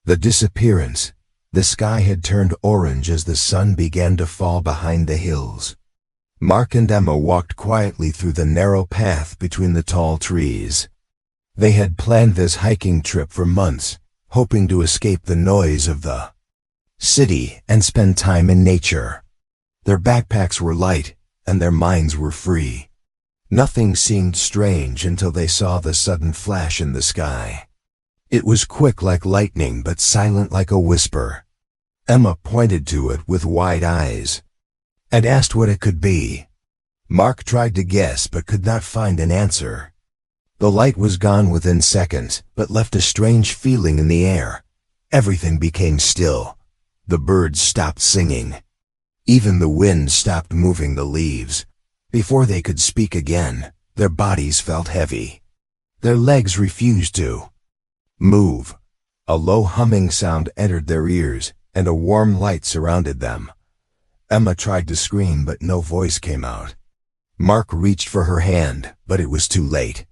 The disappearance. The sky had turned orange as the sun began to fall behind the hills. Mark and Emma walked quietly through the narrow path between the tall trees. They had planned this hiking trip for months, hoping to escape the noise of the city and spend time in nature. Their backpacks were light, and their minds were free. Nothing seemed strange until they saw the sudden flash in the sky. It was quick like lightning but silent like a whisper. Emma pointed to it with wide eyes and asked what it could be. Mark tried to guess but could not find an answer. The light was gone within seconds, but left a strange feeling in the air. Everything became still. The birds stopped singing. Even the wind stopped moving the leaves. Before they could speak again, their bodies felt heavy. Their legs refused to move. A low humming sound entered their ears, and a warm light surrounded them. Emma tried to scream, but no voice came out. Mark reached for her hand, but it was too late.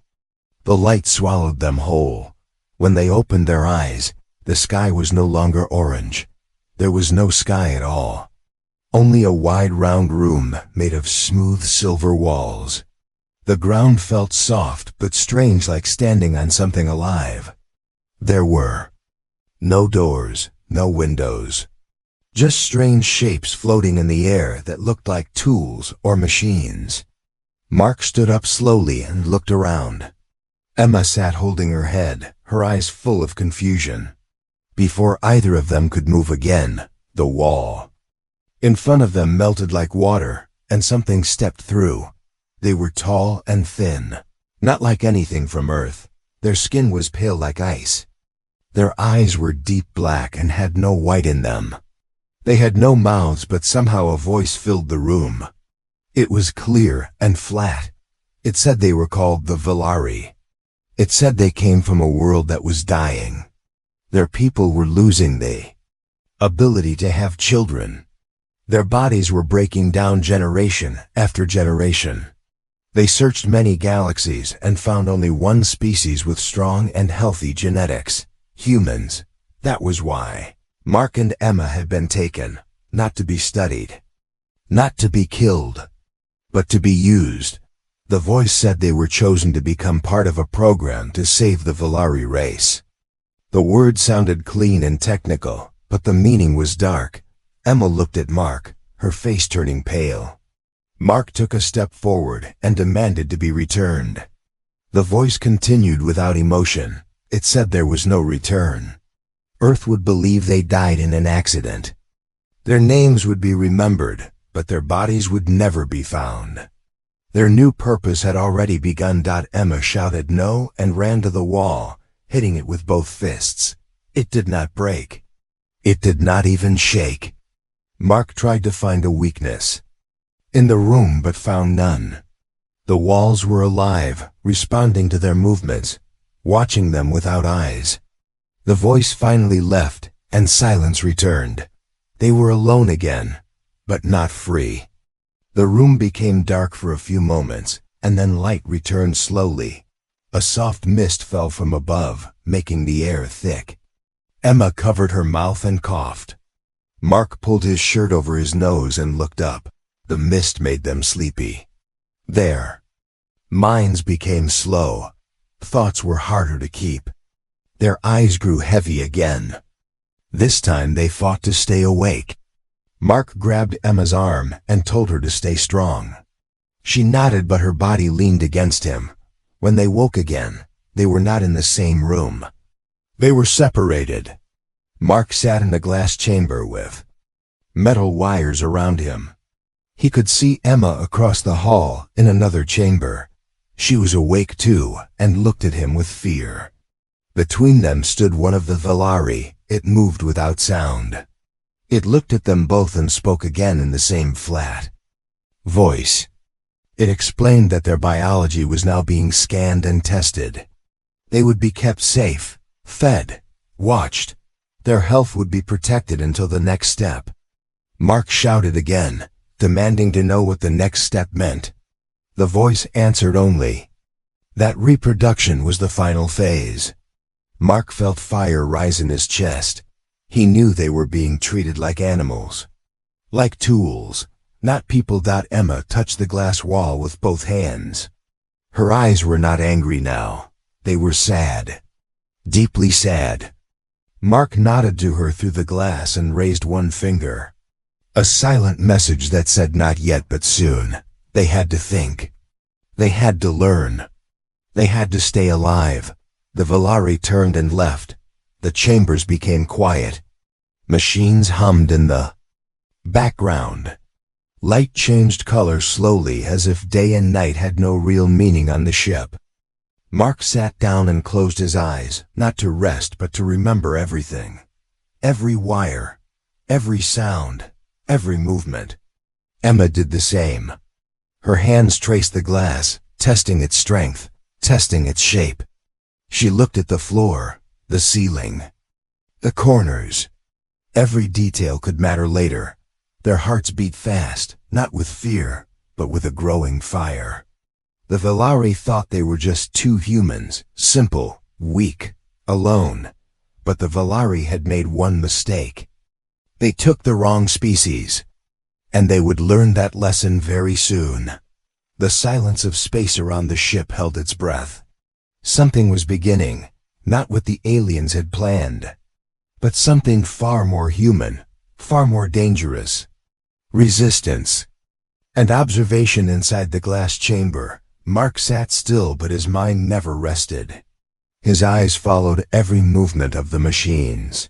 The light swallowed them whole. When they opened their eyes, the sky was no longer orange. There was no sky at all. Only a wide round room made of smooth silver walls. The ground felt soft but strange, like standing on something alive. There were no doors, no windows. Just strange shapes floating in the air that looked like tools or machines. Mark stood up slowly and looked around. Emma sat holding her head, her eyes full of confusion. Before either of them could move again, the wall in front of them melted like water, and something stepped through. They were tall and thin, not like anything from Earth. Their skin was pale like ice. Their eyes were deep black and had no white in them. They had no mouths, but somehow a voice filled the room. It was clear and flat. It said they were called the Velari. It said they came from a world that was dying. Their people were losing the ability to have children. Their bodies were breaking down generation after generation. They searched many galaxies and found only one species with strong and healthy genetics. Humans. That was why Mark and Emma had been taken, not to be studied, not to be killed, but to be used. The voice said they were chosen to become part of a program to save the Velari race. The word sounded clean and technical, but the meaning was dark. Emma looked at Mark, her face turning pale. Mark took a step forward and demanded to be returned. The voice continued without emotion. It said there was no return. Earth would believe they died in an accident. Their names would be remembered, but their bodies would never be found. Their new purpose had already begun. Emma shouted no and ran to the wall, hitting it with both fists. It did not break. It did not even shake. Mark tried to find a weakness in the room but found none. The walls were alive, responding to their movements, watching them without eyes. The voice finally left, and silence returned. They were alone again, but not free. The room became dark for a few moments, and then light returned slowly. A soft mist fell from above, making the air thick. Emma covered her mouth and coughed. Mark pulled his shirt over his nose and looked up. The mist made them sleepy. Their minds became slow. Thoughts were harder to keep. Their eyes grew heavy again. This time they fought to stay awake. Mark grabbed Emma's arm and told her to stay strong. She nodded, but her body leaned against him. When they woke again, they were not in the same room. They were separated. Mark sat in a glass chamber with metal wires around him. He could see Emma across the hall in another chamber. She was awake too and looked at him with fear. Between them stood one of the Velari. It moved without sound. It looked at them both and spoke again in the same flat voice. It explained that their biology was now being scanned and tested. They would be kept safe, fed, watched. Their health would be protected until the next step. Mark shouted again, demanding to know what the next step meant. The voice answered only that reproduction was the final phase. Mark felt fire rise in his chest. He knew they were being treated like animals. Like tools, not people. Emma touched the glass wall with both hands. Her eyes were not angry now. They were sad. Deeply sad. Mark nodded to her through the glass and raised one finger. A silent message that said not yet but soon. They had to think. They had to learn. They had to stay alive. The Valari turned and left. The chambers became quiet. Machines hummed in the background. Light changed color slowly as if day and night had no real meaning on the ship. Mark sat down and closed his eyes, not to rest but to remember everything. Every wire, every sound, every movement. Emma did the same. Her hands traced the glass, testing its strength, testing its shape. She looked at the floor, the ceiling, the corners. Every detail could matter later. Their hearts beat fast, not with fear, but with a growing fire. The Valari thought they were just two humans, simple, weak, alone. But the Valari had made one mistake. They took the wrong species. And they would learn that lesson very soon. The silence of space around the ship held its breath. Something was beginning, not what the aliens had planned, but something far more human, far more dangerous. Resistance. And observation inside the glass chamber. Mark sat still, but his mind never rested. His eyes followed every movement of the machines.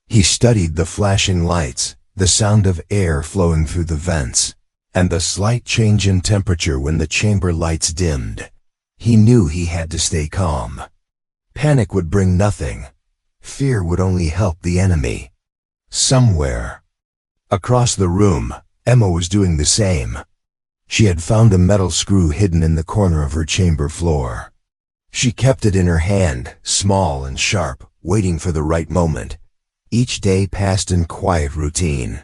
He studied the flashing lights, the sound of air flowing through the vents, and the slight change in temperature when the chamber lights dimmed. He knew he had to stay calm. Panic would bring nothing. Fear would only help the enemy. Somewhere across the room, Emma was doing the same. She had found a metal screw hidden in the corner of her chamber floor. She kept it in her hand, small and sharp, waiting for the right moment. Each day passed in quiet routine.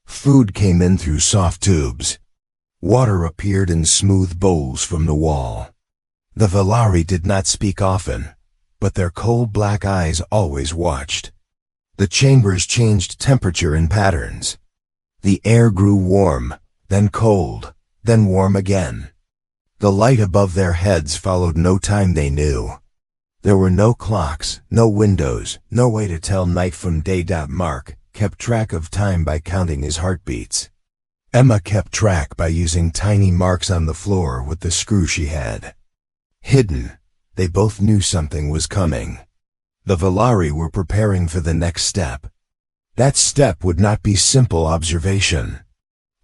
Food came in through soft tubes. Water appeared in smooth bowls from the wall. The Valari did not speak often, but their cold black eyes always watched. The chambers changed temperature in patterns. The air grew warm, then cold, then warm again. The light above their heads followed no time they knew. There were no clocks, no windows, no way to tell night from day. Mark kept track of time by counting his heartbeats. Emma kept track by using tiny marks on the floor with the screw she had. Hidden, they both knew something was coming. The Valari were preparing for the next step. That step would not be simple observation.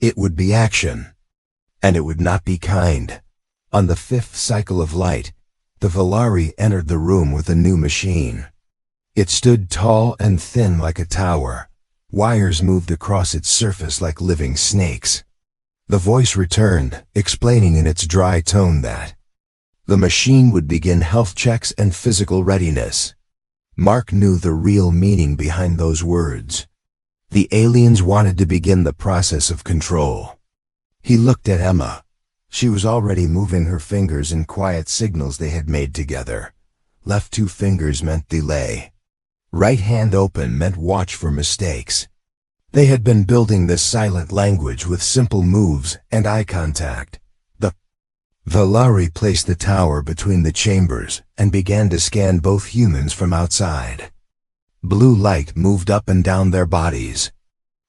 It would be action. And it would not be kind. On the fifth cycle of light, the Valari entered the room with a new machine. It stood tall and thin like a tower. Wires moved across its surface like living snakes. The voice returned, explaining in its dry tone that the machine would begin health checks and physical readiness. Mark knew the real meaning behind those words. The aliens wanted to begin the process of control. He looked at Emma. She was already moving her fingers in quiet signals they had made together. Left two fingers meant delay. Right hand open meant watch for mistakes. They had been building this silent language with simple moves and eye contact. The Valari placed the tower between the chambers and began to scan both humans from outside. Blue light moved up and down their bodies.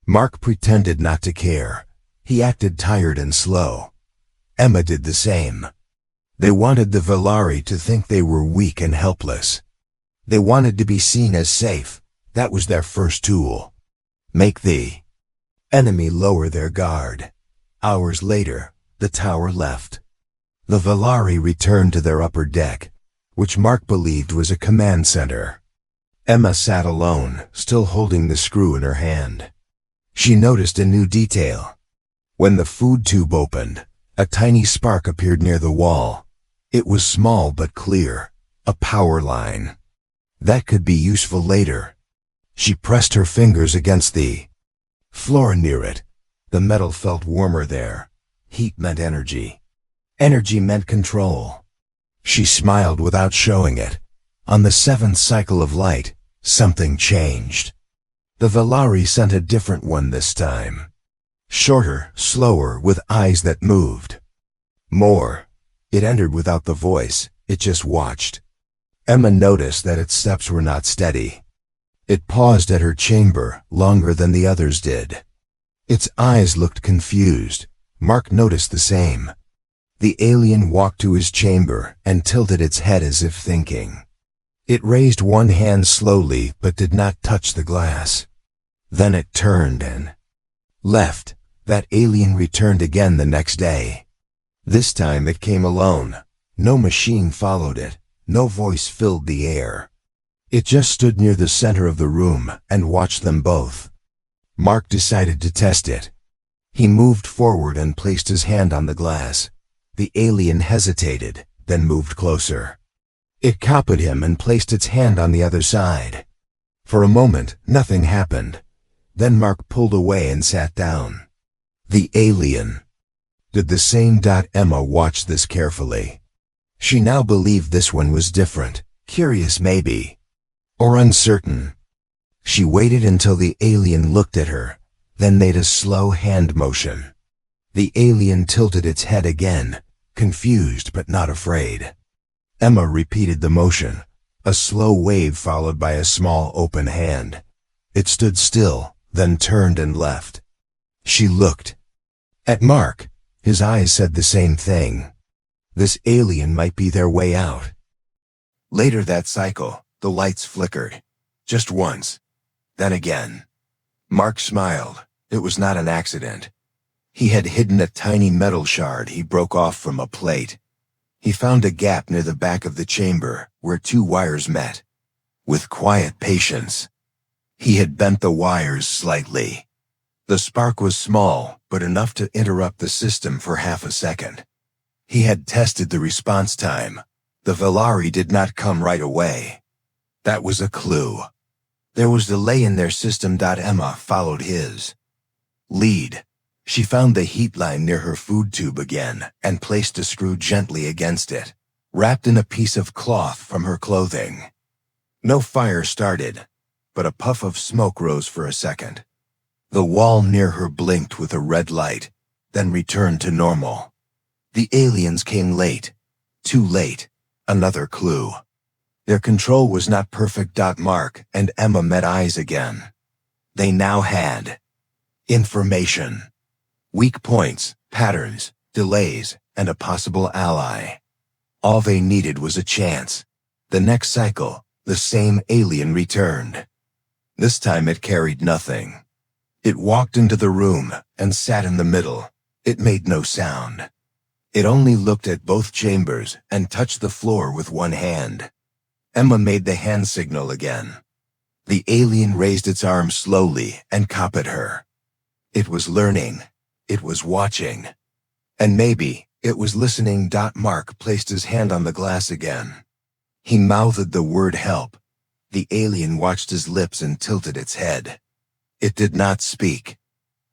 Mark pretended not to care. He acted tired and slow. Emma did the same. They wanted the Valari to think they were weak and helpless. They wanted to be seen as safe. That was their first tool. Make the enemy lower their guard. Hours later, the tower left. The Valari returned to their upper deck, which Mark believed was a command center. Emma sat alone, still holding the screw in her hand. She noticed a new detail. When the food tube opened, a tiny spark appeared near the wall. It was small but clear, a power line. That could be useful later. She pressed her fingers against the floor near it. The metal felt warmer there. Heat meant energy. Energy meant control. She smiled without showing it. On the seventh cycle of light, something changed. The Valari sent a different one this time. Shorter, slower, with eyes that moved. More. It entered without the voice, it just watched. Emma noticed that its steps were not steady. It paused at her chamber, longer than the others did. Its eyes looked confused. Mark noticed the same. The alien walked to his chamber and tilted its head as if thinking. It raised one hand slowly but did not touch the glass. Then it turned and left. That alien returned again the next day. This time it came alone. No machine followed it. No voice filled the air. It just stood near the center of the room and watched them both. Mark decided to test it. He moved forward and placed his hand on the glass. The alien hesitated, then moved closer. It copied him and placed its hand on the other side. For a moment, nothing happened. Then Mark pulled away and sat down. The alien did the same. Emma watched this carefully. She now believed this one was different, curious maybe, or uncertain. She waited until the alien looked at her, then made a slow hand motion. The alien tilted its head again, confused but not afraid. Emma repeated the motion, a slow wave followed by a small open hand. It stood still, then turned and left. She looked at Mark. His eyes said the same thing. This alien might be their way out. Later that cycle, the lights flickered. Just once. Then again. Mark smiled. It was not an accident. He had hidden a tiny metal shard he broke off from a plate. He found a gap near the back of the chamber where two wires met. With quiet patience, he had bent the wires slightly. The spark was small, but enough to interrupt the system for half a second. He had tested the response time. The Valari did not come right away. That was a clue. There was delay in their system. Emma followed his lead. She found the heat line near her food tube again and placed a screw gently against it, wrapped in a piece of cloth from her clothing. No fire started, but a puff of smoke rose for a second. The wall near her blinked with a red light, then returned to normal. The aliens came late. Too late. Another clue. Their control was not perfect. Mark and Emma met eyes again. They now had information. Weak points, patterns, delays, and a possible ally. All they needed was a chance. The next cycle, the same alien returned. This time it carried nothing. It walked into the room and sat in the middle. It made no sound. It only looked at both chambers and touched the floor with one hand. Emma made the hand signal again. The alien raised its arm slowly and copied her. It was learning. It was watching. And maybe it was listening. Mark placed his hand on the glass again. He mouthed the word help. The alien watched his lips and tilted its head. It did not speak.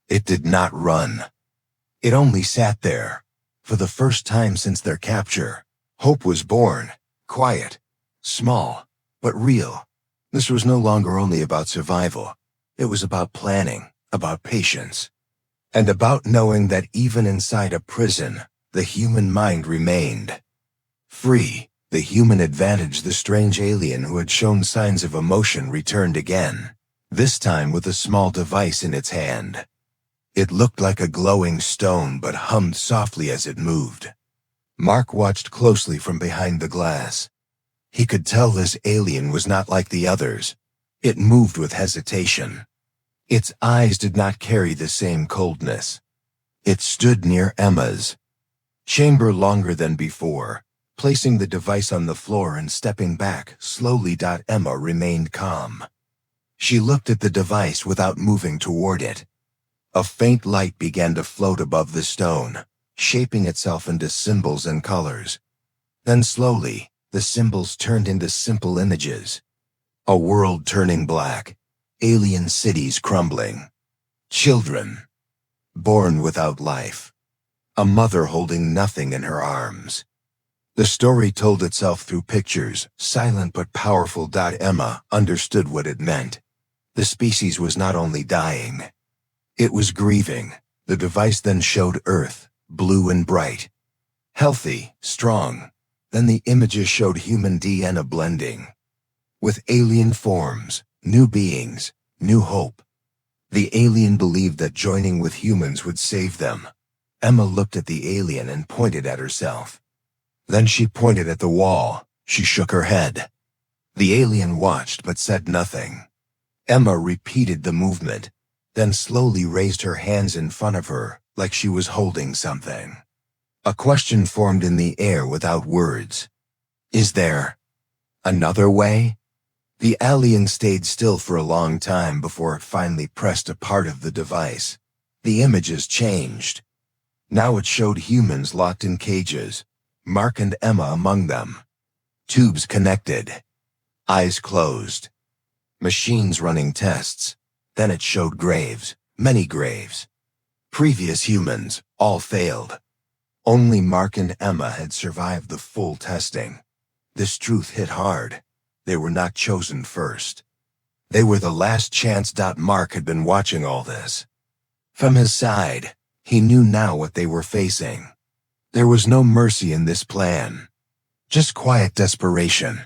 It did not run. It only sat there. For the first time since their capture, hope was born. Quiet. Small. But real. This was no longer only about survival. It was about planning, about patience, and about knowing that even inside a prison, the human mind remained free. The human advantage. The strange alien who had shown signs of emotion returned again, this time with a small device in its hand. It looked like a glowing stone but hummed softly as it moved. Mark watched closely from behind the glass. He could tell this alien was not like the others. It moved with hesitation. Its eyes did not carry the same coldness. It stood near Emma's chamber longer than before, placing the device on the floor and stepping back slowly. Emma remained calm. She looked at the device without moving toward it. A faint light began to float above the stone, shaping itself into symbols and colors. Then slowly, the symbols turned into simple images. A world turning black, alien cities crumbling, children born without life, a mother holding nothing in her arms. The story told itself through pictures, silent but powerful. Emma understood what it meant. The species was not only dying, it was grieving. The device then showed Earth, blue and bright, healthy, strong. Then the images showed human DNA blending with alien forms, new beings, new hope. The alien believed that joining with humans would save them. Emma looked at the alien and pointed at herself. Then she pointed at the wall. She shook her head. The alien watched but said nothing. Emma repeated the movement, then slowly raised her hands in front of her, like she was holding something. A question formed in the air without words. Is there another way? The alien stayed still for a long time before it finally pressed a part of the device. The images changed. Now it showed humans locked in cages, Mark and Emma among them. Tubes connected, eyes closed, machines running tests. Then it showed graves, many graves. Previous humans, all failed. Only Mark and Emma had survived the full testing. This truth hit hard. They were not chosen first. They were the last chance. Mark had been watching all this. From his side, he knew now what they were facing. There was no mercy in this plan, just quiet desperation.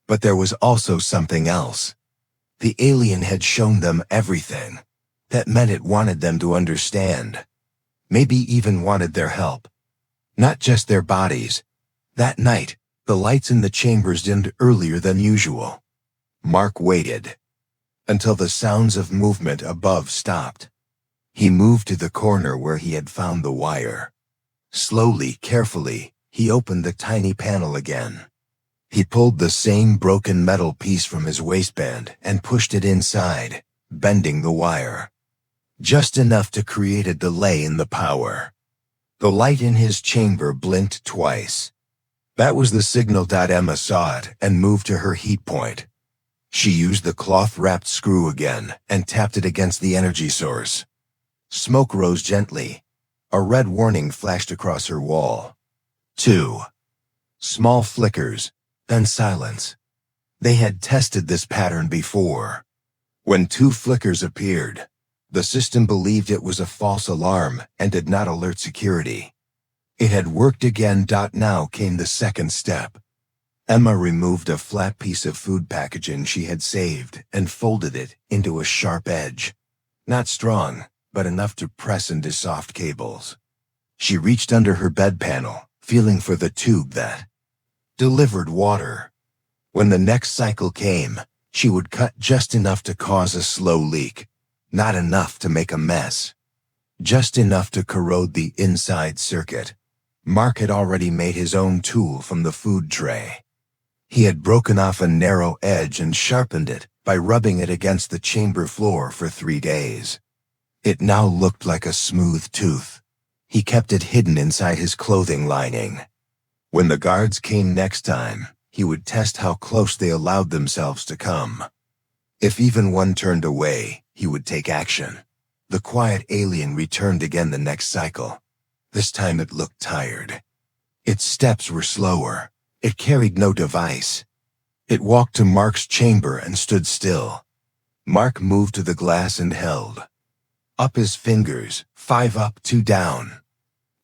But there was also something else. The alien had shown them everything. That meant it wanted them to understand. Maybe even wanted their help. Not just their bodies. That night, the lights in the chambers dimmed earlier than usual. Mark waited until the sounds of movement above stopped. He moved to the corner where he had found the wire. Slowly, carefully, he opened the tiny panel again. He pulled the same broken metal piece from his waistband and pushed it inside, bending the wire. Just enough to create a delay in the power. The light in his chamber blinked twice. That was the signal. Emma saw it and moved to her heat point. She used the cloth-wrapped screw again and tapped it against the energy source. Smoke rose gently. A red warning flashed across her wall. 2 small flickers, then silence. They had tested this pattern before. When 2 flickers appeared, the system believed it was a false alarm and did not alert security. It had worked again. Now came the second step. Emma removed a flat piece of food packaging she had saved and folded it into a sharp edge. Not strong, but enough to press into soft cables. She reached under her bed panel, feeling for the tube that delivered water. When the next cycle came, she would cut just enough to cause a slow leak. Not enough to make a mess. Just enough to corrode the inside circuit. Mark had already made his own tool from the food tray. He had broken off a narrow edge and sharpened it by rubbing it against the chamber floor for 3 days. It now looked like a smooth tooth. He kept it hidden inside his clothing lining. When the guards came next time, he would test how close they allowed themselves to come. If even one turned away, he would take action. The quiet alien returned again the next cycle. This time it looked tired. Its steps were slower. It carried no device. It walked to Mark's chamber and stood still. Mark moved to the glass and held. Up his fingers, 5 up, 2 down.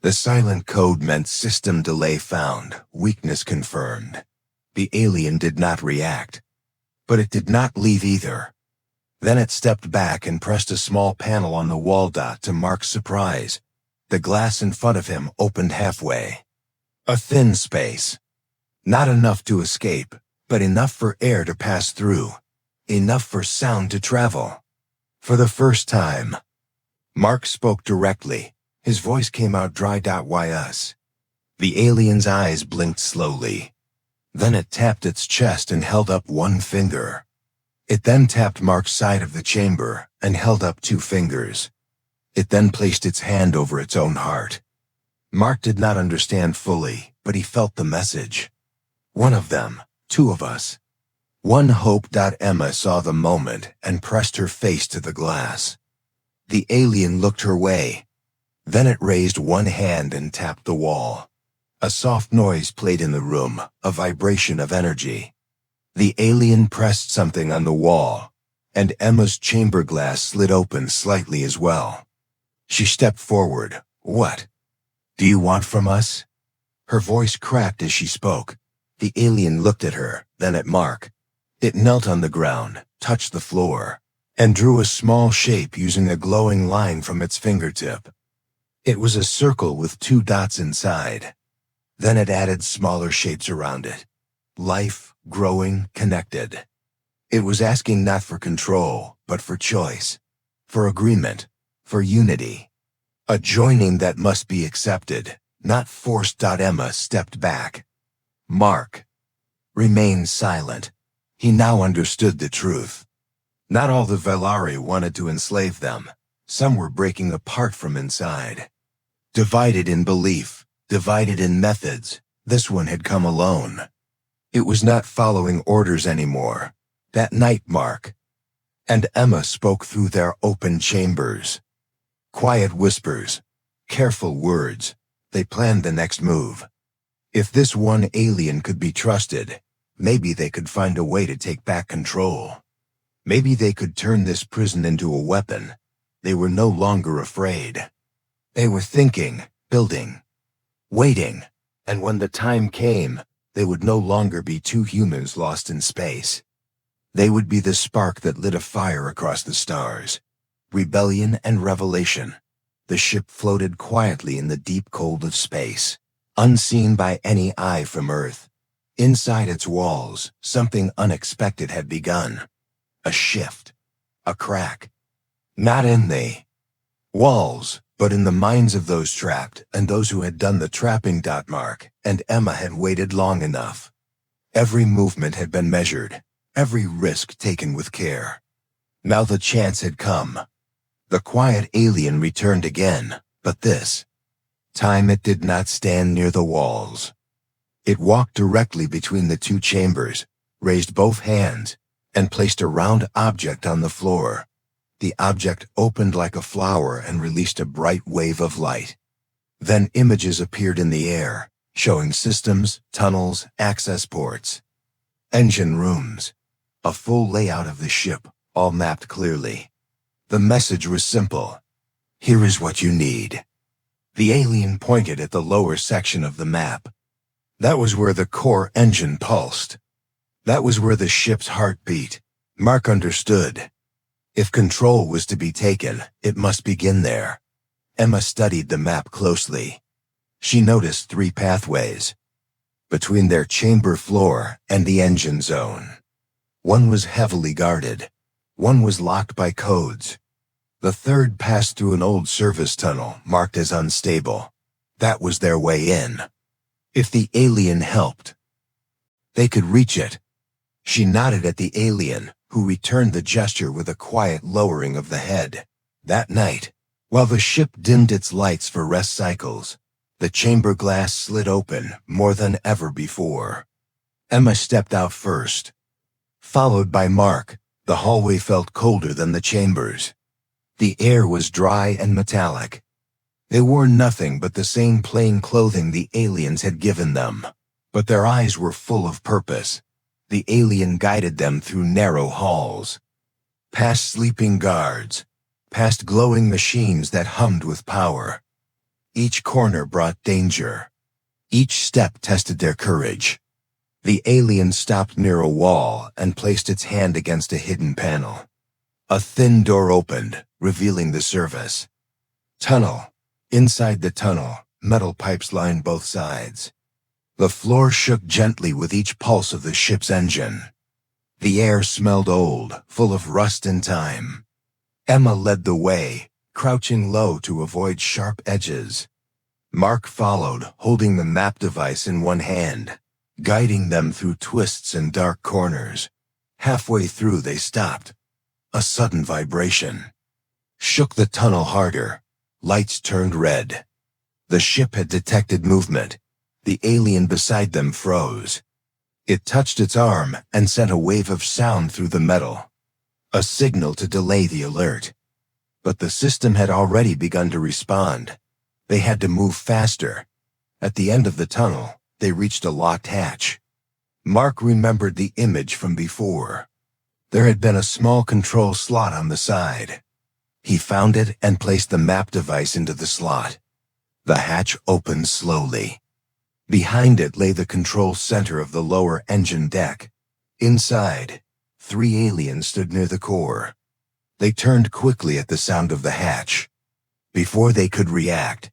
The silent code meant system delay found, weakness confirmed. The alien did not react. But it did not leave either. Then it stepped back and pressed a small panel on the wall. To Mark's surprise, the glass in front of him opened halfway. A thin space. Not enough to escape, but enough for air to pass through. Enough for sound to travel. For the first time, Mark spoke directly. His voice came out dry. Why us? The alien's eyes blinked slowly. Then it tapped its chest and held up 1 finger. It then tapped Mark's side of the chamber and held up 2 fingers. It then placed its hand over its own heart. Mark did not understand fully, but he felt the message. One of them, 2 of us. One hope. Emma saw the moment and pressed her face to the glass. The alien looked her way. Then it raised 1 hand and tapped the wall. A soft noise played in the room, a vibration of energy. The alien pressed something on the wall. and Emma's chamber glass slid open slightly as well. She stepped forward. "What do you want from us?" Her voice cracked as she spoke. The alien looked at her, then at Mark. It knelt on the ground, touched the floor, and drew a small shape using a glowing line from its fingertip. It was a circle with 2 dots inside. Then it added smaller shapes around it. Life, growing, connected. It was asking not for control, but for choice, for agreement, for unity. A joining that must be accepted, not forced. Emma stepped back. Mark remained silent. He now understood the truth. Not all the Velari wanted to enslave them. Some were breaking apart from inside. Divided in belief, divided in methods, this one had come alone. It was not following orders anymore. That night, Mark and Emma spoke through their open chambers. Quiet whispers, careful words. They planned the next move. If this one alien could be trusted, maybe they could find a way to take back control. Maybe they could turn this prison into a weapon. They were no longer afraid. They were thinking, building, waiting, and when the time came, they would no longer be 2 humans lost in space. They would be the spark that lit a fire across the stars. Rebellion and revelation. The ship floated quietly in the deep cold of space, unseen by any eye from Earth. Inside its walls, something unexpected had begun. A shift. A crack. Not in the walls, but in the minds of those trapped and those who had done the trapping. Mark and Emma had waited long enough. Every movement had been measured, every risk taken with care. Now the chance had come. The quiet alien returned again, but this time it did not stand near the walls. It walked directly between the 2 chambers, raised both hands, and placed a round object on the floor. The object opened like a flower and released a bright wave of light. Then images appeared in the air, showing systems, tunnels, access ports, engine rooms, a full layout of the ship, all mapped clearly. The message was simple. Here is what you need. The alien pointed at the lower section of the map. That was where the core engine pulsed. That was where the ship's heart beat. Mark understood. If control was to be taken, it must begin there. Emma studied the map closely. She noticed 3 pathways between their chamber floor and the engine zone. One was heavily guarded. One was locked by codes. The third passed through an old service tunnel marked as unstable. That was their way in. If the alien helped, they could reach it. She nodded at the alien, who returned the gesture with a quiet lowering of the head. That night, while the ship dimmed its lights for rest cycles, the chamber glass slid open more than ever before. Emma stepped out first, followed by Mark. The hallway felt colder than the chambers. The air was dry and metallic. They wore nothing but the same plain clothing the aliens had given them, but their eyes were full of purpose. The alien guided them through narrow halls, past sleeping guards, past glowing machines that hummed with power. Each corner brought danger. Each step tested their courage. The alien stopped near a wall and placed its hand against a hidden panel. A thin door opened, revealing the service tunnel. Inside the tunnel, metal pipes lined both sides. The floor shook gently with each pulse of the ship's engine. The air smelled old, full of rust and time. Emma led the way, crouching low to avoid sharp edges. Mark followed, holding the map device in one hand, guiding them through twists and dark corners. Halfway through they stopped. A sudden vibration shook the tunnel harder. Lights turned red. The ship had detected movement. The alien beside them froze. It touched its arm and sent a wave of sound through the metal, a signal to delay the alert. But the system had already begun to respond. They had to move faster. At the end of the tunnel, they reached a locked hatch. Mark remembered the image from before. There had been a small control slot on the side. He found it and placed the map device into the slot. The hatch opened slowly. Behind it lay the control center of the lower engine deck. Inside, 3 aliens stood near the core. They turned quickly at the sound of the hatch. Before they could react,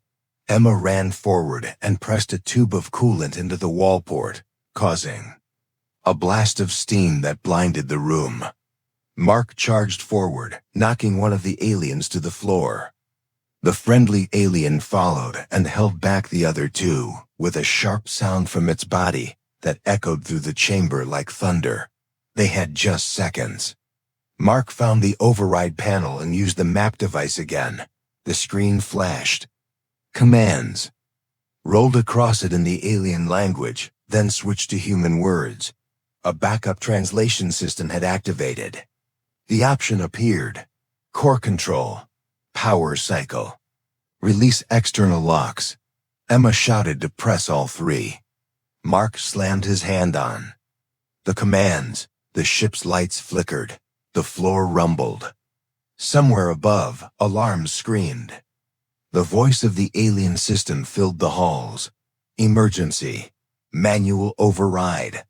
Emma ran forward and pressed a tube of coolant into the wall port, causing a blast of steam that blinded the room. Mark charged forward, knocking one of the aliens to the floor. The friendly alien followed and held back the other 2, with a sharp sound from its body that echoed through the chamber like thunder. They had just seconds. Mark found the override panel and used the map device again. The screen flashed. Commands. Rolled across it in the alien language, then switched to human words. A backup translation system had activated. The option appeared. Core control. Power cycle. Release external locks. Emma shouted to press all 3. Mark slammed his hand on the commands. The ship's lights flickered. The floor rumbled. Somewhere above, alarms screamed. The voice of the alien system filled the halls. Emergency. Manual override.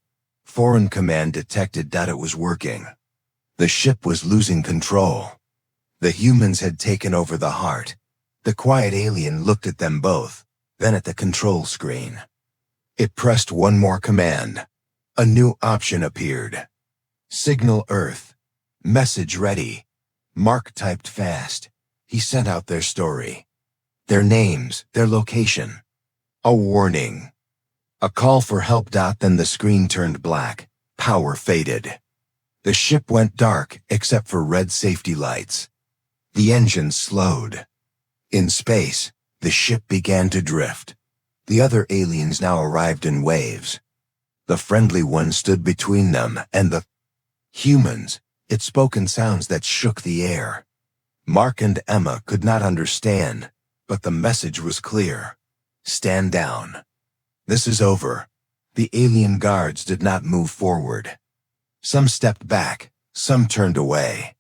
Foreign command detected that it was working. The ship was losing control. The humans had taken over the heart. The quiet alien looked at them both, then at the control screen. It pressed one more command. A new option appeared. Signal Earth. Message ready. Mark typed fast. He sent out their story. Their names, their location. A warning. A call for help. Then the screen turned black. Power faded. The ship went dark except for red safety lights. The engine slowed. In space, the ship began to drift. The other aliens now arrived in waves. The friendly one stood between them and the humans. It spoke in sounds that shook the air. Mark and Emma could not understand, but the message was clear. Stand down. This is over. The alien guards did not move forward. Some stepped back, some turned away.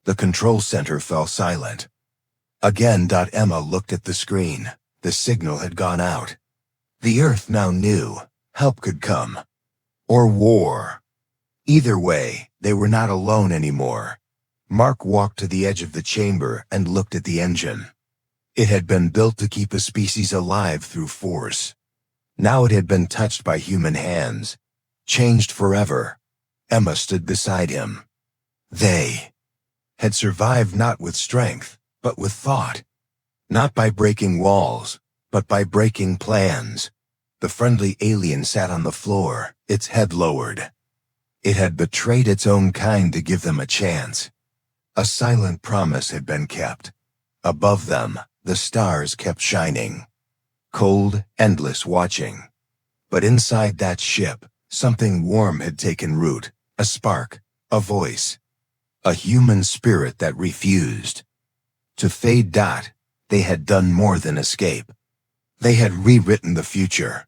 The control center fell silent. Again. Emma looked at the screen. The signal had gone out. The Earth now knew help could come. Or war. Either way, they were not alone anymore. Mark walked to the edge of the chamber and looked at the engine. It had been built to keep a species alive through force. Now it had been touched by human hands. Changed forever. Emma stood beside him. They had survived not with strength, but with thought. Not by breaking walls, but by breaking plans. The friendly alien sat on the floor, its head lowered. It had betrayed its own kind to give them a chance. A silent promise had been kept. Above them, the stars kept shining. Cold, endless watching. But inside that ship, something warm had taken root. A spark, a voice. A human spirit that refused to fade. They had done more than escape. They had rewritten the future.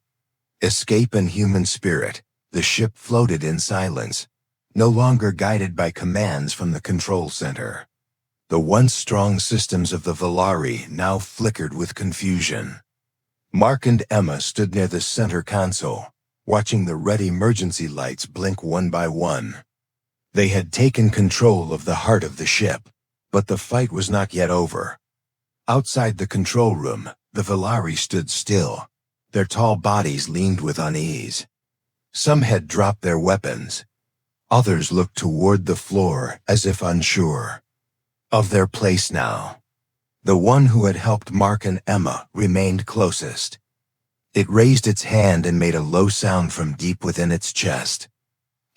Escape and human spirit. The ship floated in silence, no longer guided by commands from the control center. The once strong systems of the Valari now flickered with confusion. Mark and Emma stood near the center console, watching the red emergency lights blink one by one. They had taken control of the heart of the ship, but the fight was not yet over. Outside the control room, the Valari stood still. Their tall bodies leaned with unease. Some had dropped their weapons. Others looked toward the floor as if unsure of their place now. The one who had helped Mark and Emma remained closest. It raised its hand and made a low sound from deep within its chest.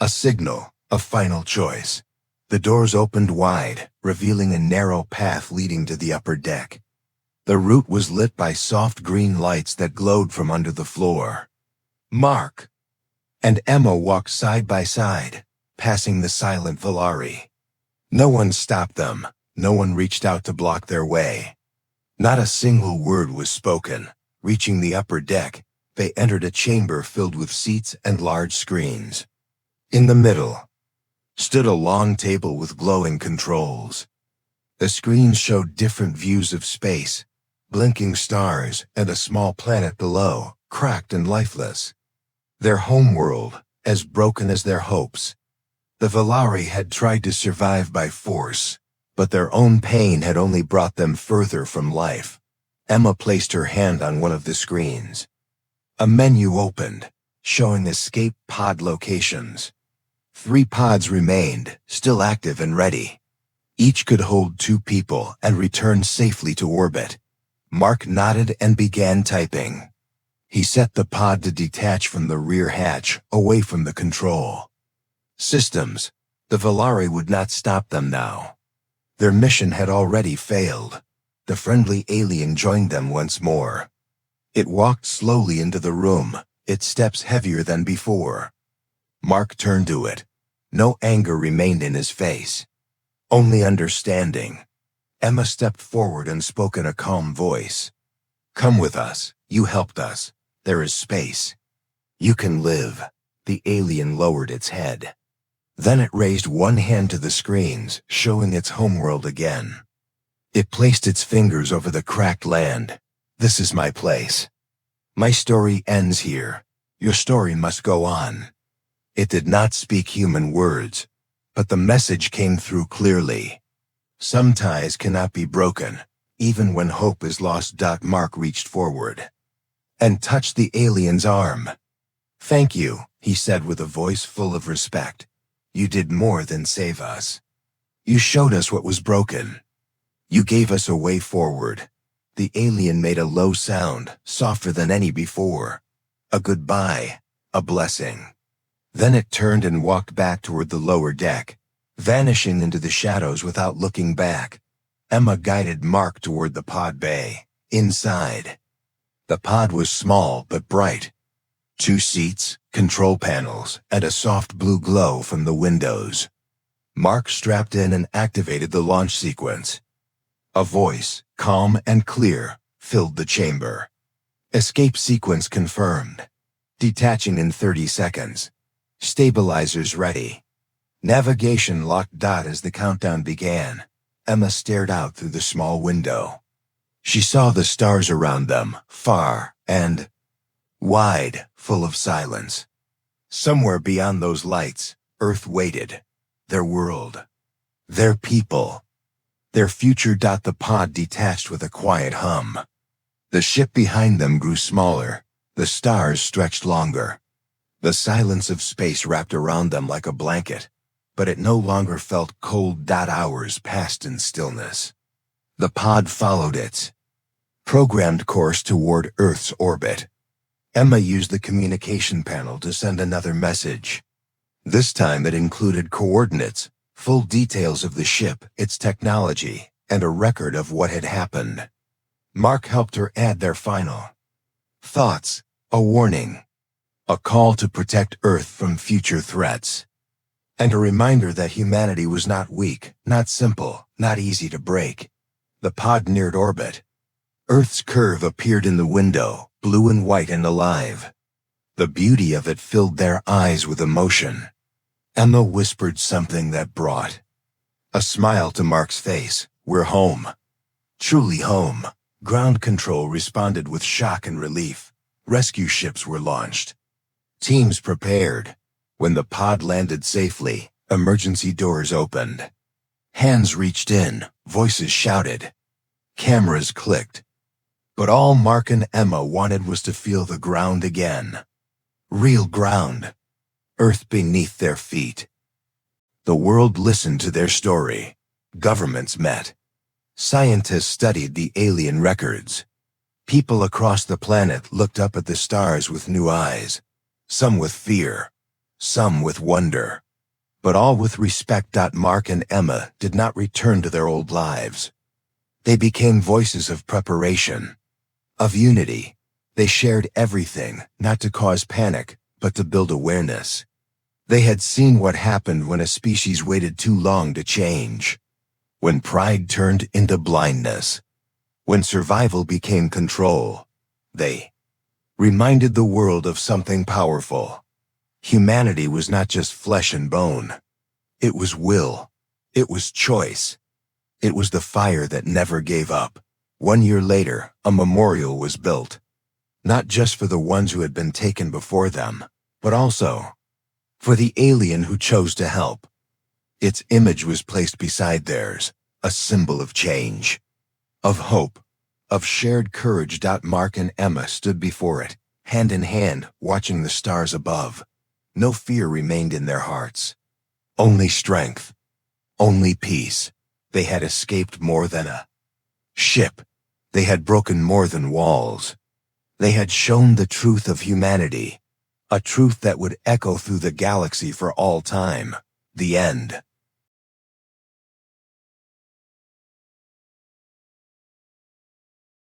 A signal, a final choice. The doors opened wide, revealing a narrow path leading to the upper deck. The route was lit by soft green lights that glowed from under the floor. Mark and Emma walked side by side, passing the silent Valari. No one stopped them. No one reached out to block their way. Not a single word was spoken. Reaching the upper deck, they entered a chamber filled with seats and large screens. In the middle stood a long table with glowing controls. The screens showed different views of space, blinking stars and a small planet below, cracked and lifeless. Their homeworld, as broken as their hopes. The Valari had tried to survive by force, but their own pain had only brought them further from life. Emma placed her hand on one of the screens. A menu opened, showing escape pod locations. 3 pods remained, still active and ready. Each could hold 2 people and return safely to orbit. Mark nodded and began typing. He set the pod to detach from the rear hatch, away from the control systems. The Valari would not stop them now. Their mission had already failed. The friendly alien joined them once more. It walked slowly into the room, its steps heavier than before. Mark turned to it. No anger remained in his face. Only understanding. Emma stepped forward and spoke in a calm voice. "Come with us. You helped us. There is space. You can live." The alien lowered its head. Then it raised one hand to the screens, showing its homeworld again. It placed its fingers over the cracked land. "This is my place. My story ends here. Your story must go on." It did not speak human words, but the message came through clearly. Some ties cannot be broken, even when hope is lost. Mark reached forward and touched the alien's arm. "Thank you," he said with a voice full of respect. "You did more than save us. You showed us what was broken. You gave us a way forward." The alien made a low sound, softer than any before. A goodbye, a blessing. Then it turned and walked back toward the lower deck, vanishing into the shadows without looking back. Emma guided Mark toward the pod bay. Inside, the pod was small but bright. 2 seats, control panels, and a soft blue glow from the windows. Mark strapped in and activated the launch sequence. A voice, calm and clear, filled the chamber. "Escape sequence confirmed. Detaching in 30 seconds. Stabilizers ready. Navigation locked." As the countdown began, Emma stared out through the small window. She saw the stars around them, far and wide, full of silence. Somewhere beyond those lights, Earth waited. Their world. Their people. Their future. The pod detached with a quiet hum. The ship behind them grew smaller. The stars stretched longer. The silence of space wrapped around them like a blanket, but it no longer felt cold. Hours passed in stillness. The pod followed its programmed course toward Earth's orbit. Emma used the communication panel to send another message. This time it included coordinates, full details of the ship, its technology, and a record of what had happened. Mark helped her add their final thoughts, a warning, a call to protect Earth from future threats, and a reminder that humanity was not weak, not simple, not easy to break. The pod neared orbit. Earth's curve appeared in the window, blue and white and alive. The beauty of it filled their eyes with emotion. Emma whispered something that brought a smile to Mark's face. "We're home. Truly home." Ground control responded with shock and relief. Rescue ships were launched. Teams prepared. When the pod landed safely, emergency doors opened. Hands reached in, voices shouted. Cameras clicked. But all Mark and Emma wanted was to feel the ground again. Real ground. Earth beneath their feet. The world listened to their story. Governments met. Scientists studied the alien records. People across the planet looked up at the stars with new eyes. Some with fear. Some with wonder. But all with respect. Mark and Emma did not return to their old lives. They became voices of preparation, of unity. They shared everything, not to cause panic, but to build awareness. They had seen what happened when a species waited too long to change. When pride turned into blindness. When survival became control. They reminded the world of something powerful. Humanity was not just flesh and bone. It was will. It was choice. It was the fire that never gave up. 1 year later, a memorial was built. Not just for the ones who had been taken before them, but also for the alien who chose to help. Its image was placed beside theirs, a symbol of change, of hope, of shared courage. Mark and Emma stood before it, hand in hand, watching the stars above. No fear remained in their hearts. Only strength. Only peace. They had escaped more than a ship. They had broken more than walls. They had shown the truth of humanity, a truth that would echo through the galaxy for all time. The end.